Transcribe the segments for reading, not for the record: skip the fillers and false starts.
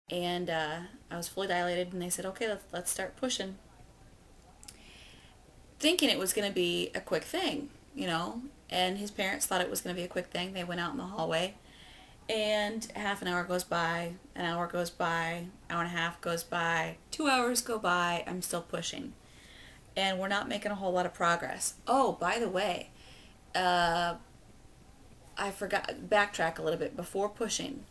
And I was fully dilated, and they said, okay, let's start pushing, thinking it was going to be a quick thing, you know. And his parents thought it was going to be a quick thing. They went out in the hallway, and half an hour goes by, an hour goes by, hour and a half goes by, 2 hours go by. I'm still pushing, and we're not making a whole lot of progress. Oh, by the way, uh, I forgot, backtrack a little bit. Before pushing,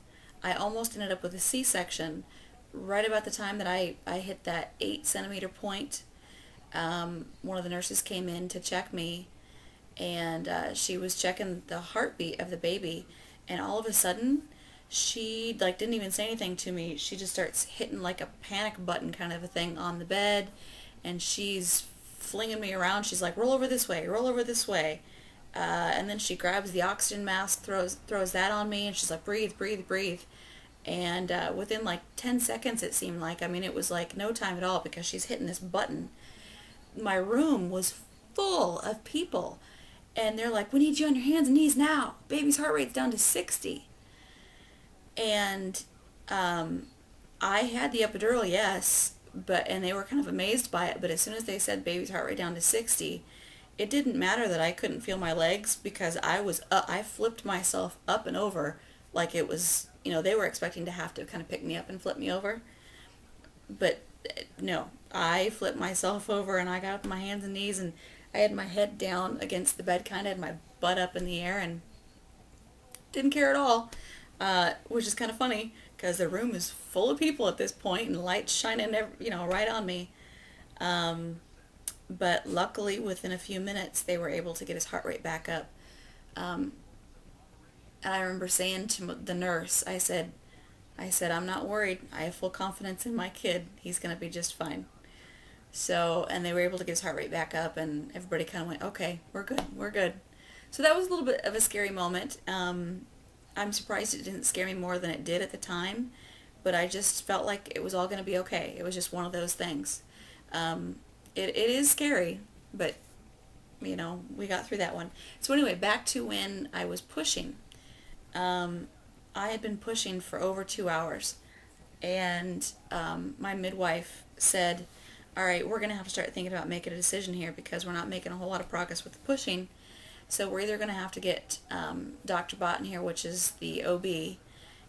I almost ended up with a C-section right about the time that I hit that 8 centimeter point. One of the nurses came in to check me, and she was checking the heartbeat of the baby, and all of a sudden she like didn't even say anything to me. She just starts hitting like a panic button kind of a thing on the bed, and she's flinging me around. She's like, roll over this way, roll over this way. And then she grabs the oxygen mask, throws that on me, and she's like, breathe, breathe, breathe. And within like 10 seconds, it seemed like, I mean, it was like no time at all, because she's hitting this button. My room was full of people, and they're like, we need you on your hands and knees now. Baby's heart rate's down to 60. And I had the epidural, yes, and they were kind of amazed by it. But as soon as they said baby's heart rate down to 60, it didn't matter that I couldn't feel my legs, because I flipped myself up and over like it was, they were expecting to have to kind of pick me up and flip me over. But no, I flipped myself over, and I got up on my hands and knees, and I had my head down against the bed, kind of had my butt up in the air, and didn't care at all, which is kind of funny because the room is full of people at this point and lights shining, right on me. Um, but luckily, within a few minutes, they were able to get his heart rate back up. Um, and I remember saying to the nurse, I said, I'm not worried. I have full confidence in my kid. He's going to be just fine. So, and they were able to get his heart rate back up, and everybody kind of went, okay, we're good, we're good. So that was a little bit of a scary moment. I'm surprised it didn't scare me more than it did at the time, but I just felt like it was all going to be okay. It was just one of those things. Um, it is scary, but, we got through that one. So anyway, back to when I was pushing. Um, I had been pushing for over 2 hours, and my midwife said, all right, we're going to have to start thinking about making a decision here, because we're not making a whole lot of progress with the pushing. So we're either going to have to get Dr. Botten here, which is the OB,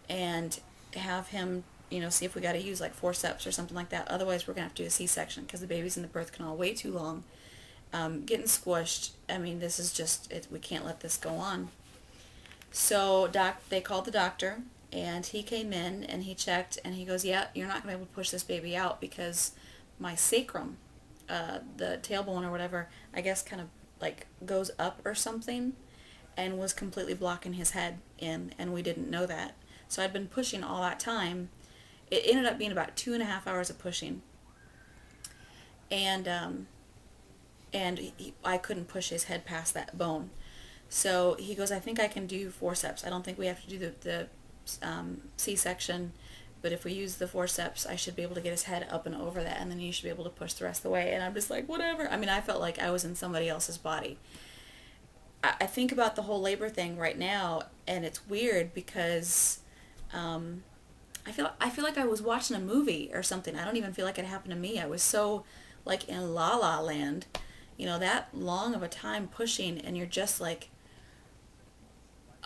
and have him, see if we got to use like forceps or something like that. Otherwise, we're going to have to do a C-section, because the baby's in the birth canal way too long, getting squished. I mean, this is just, we can't let this go on. So they called the doctor, and he came in and he checked, and he goes, yeah, you're not going to be able to push this baby out, because my sacrum, the tailbone or whatever, I guess kind of like goes up or something, and was completely blocking his head in, and we didn't know that. So I'd been pushing all that time. It ended up being about 2.5 hours of pushing, and I couldn't push his head past that bone. So he goes, I think I can do forceps. I don't think we have to do the C-section, but if we use the forceps, I should be able to get his head up and over that, and then you should be able to push the rest of the way. And I'm just like, whatever. I mean, I felt like I was in somebody else's body. I think about the whole labor thing right now, and it's weird because I feel like I was watching a movie or something. I don't even feel like it happened to me. I was so like in La La Land, that long of a time pushing, and you're just like,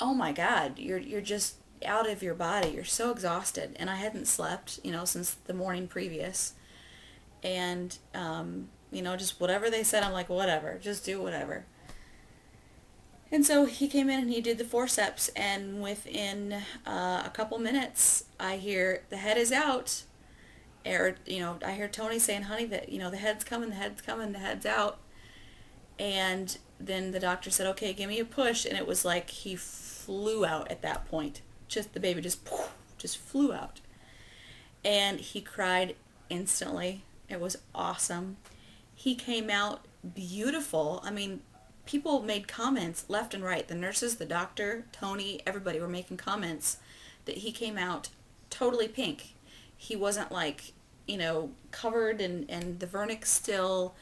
oh my God, you're just out of your body. You're so exhausted, and I hadn't slept, since the morning previous, and just whatever they said, I'm like, whatever, just do whatever. And so he came in and he did the forceps, and within a couple minutes, I hear the head is out, or I hear Tony saying, honey, that the head's coming, the head's coming, the head's out. And then the doctor said, okay, give me a push, and it was like he flew out at that point. Just the baby just flew out, and he cried instantly. It was awesome. He came out beautiful. I mean, people made comments left and right. The nurses, the doctor, Tony, everybody were making comments that he came out totally pink. He wasn't like, covered and the vernix still.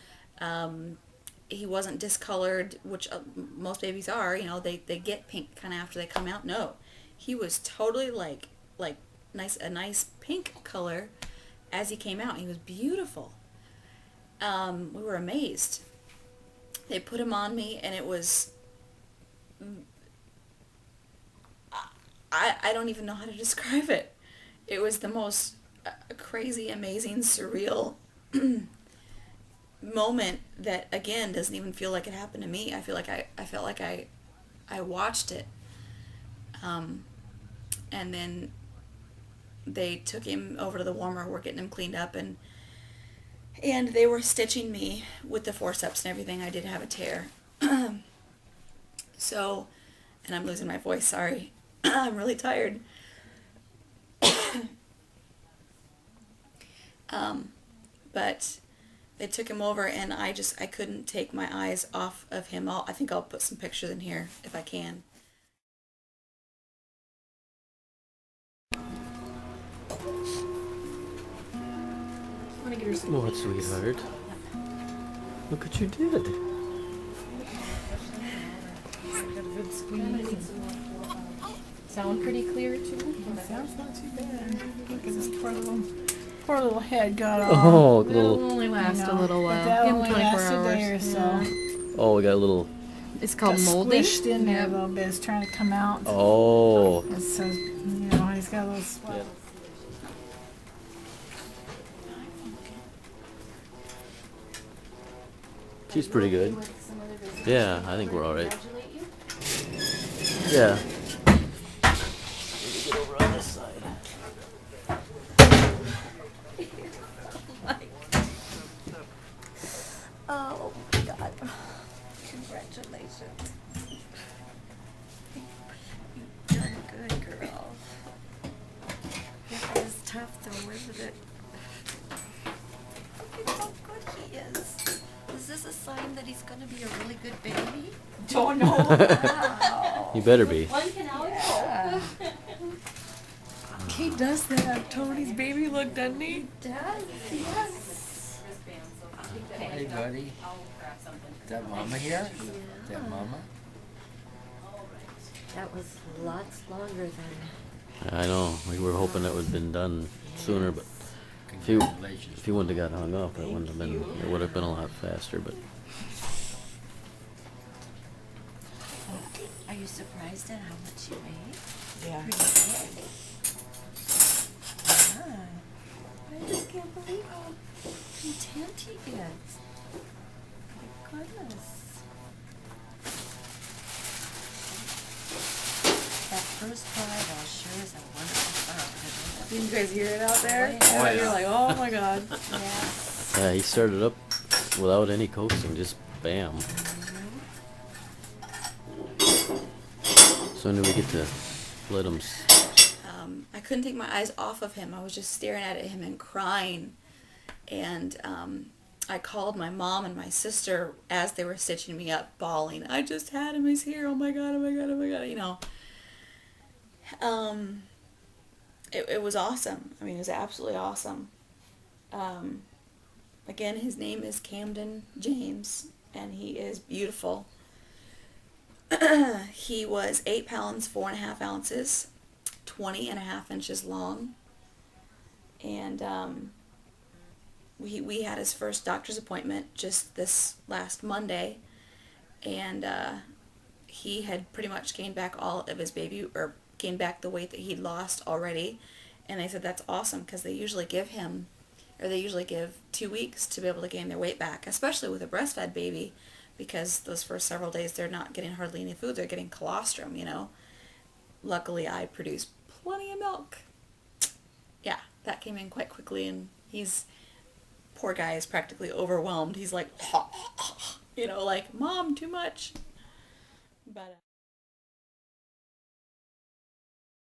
He wasn't discolored, which most babies are. They get pink kind of after they come out. No, he was totally like a nice pink color as he came out. He was beautiful. We were amazed. They put him on me, and it was, I don't even know how to describe it. It was the most crazy, amazing, surreal moment that, again, doesn't even feel like it happened to me. I felt like I watched it. And then they took him over to the warmer. We're getting him cleaned up, and they were stitching me with the forceps and everything. I did have a tear. So, and I'm losing my voice, sorry. I'm really tired. But they took him over, and I couldn't take my eyes off of him. I think I'll put some pictures in here if I can. What, sweetheart? Look what you did. Sound pretty clear too? Sounds not too bad. Look at this poor little head got off. Oh, It'll little. only last a know, little but while. that Give 'em only 24 lasts a day or hours. so. Oh, we got a little. It's called Got molding. squished in there a Yep. little bit. It's trying to come out. Oh. It's so, he's got a little swell. Yeah. She's pretty good. Yeah, I think we're all right. Yeah. Maybe get over on this side. Oh my God. Congratulations. You've done good, girl. It was tough though, wasn't it? Look at how good he is. Is this a sign that he's gonna be a really good baby? Don't know. Wow. You better be. Yeah. He does that. Tony's baby look, doesn't he? Does, yes. Hey, buddy. Is that Mama here? Is that Mama? That was lots longer than. I know. We were hoping it would have been done sooner, but if he Congratulations. wouldn't have got hung up, it wouldn't have been. It would have been a lot faster. But Are you surprised at how much you weigh? Yeah. Pretty big. Yeah. I just can't believe how content he is. My goodness. That first ride sure is a wonderful sound. Did you guys hear it out there? Oh, yeah. You're like, oh my God. Yes. yeah, he started up without any coaxing, just bam. So when do we get to let him? I couldn't take my eyes off of him. I was just staring at him and crying. And I called my mom and my sister as they were stitching me up, bawling. I just had him. He's here. Oh my God, oh my God, oh my God, It was awesome. I mean, it was absolutely awesome. Again, his name is Camden James, and he is beautiful. He was 8 pounds, 4.5 ounces, 20.5 inches long. And we had his first doctor's appointment just this last Monday. And he had pretty much gained back all of his or gained back the weight that he'd lost already. And they said that's awesome because they usually give 2 weeks to be able to gain their weight back, especially with a breastfed baby, because those first several days they're not getting hardly any food, they're getting colostrum, Luckily I produced plenty of milk. Yeah, that came in quite quickly, and poor guy is practically overwhelmed. He's like, like, Mom, too much. But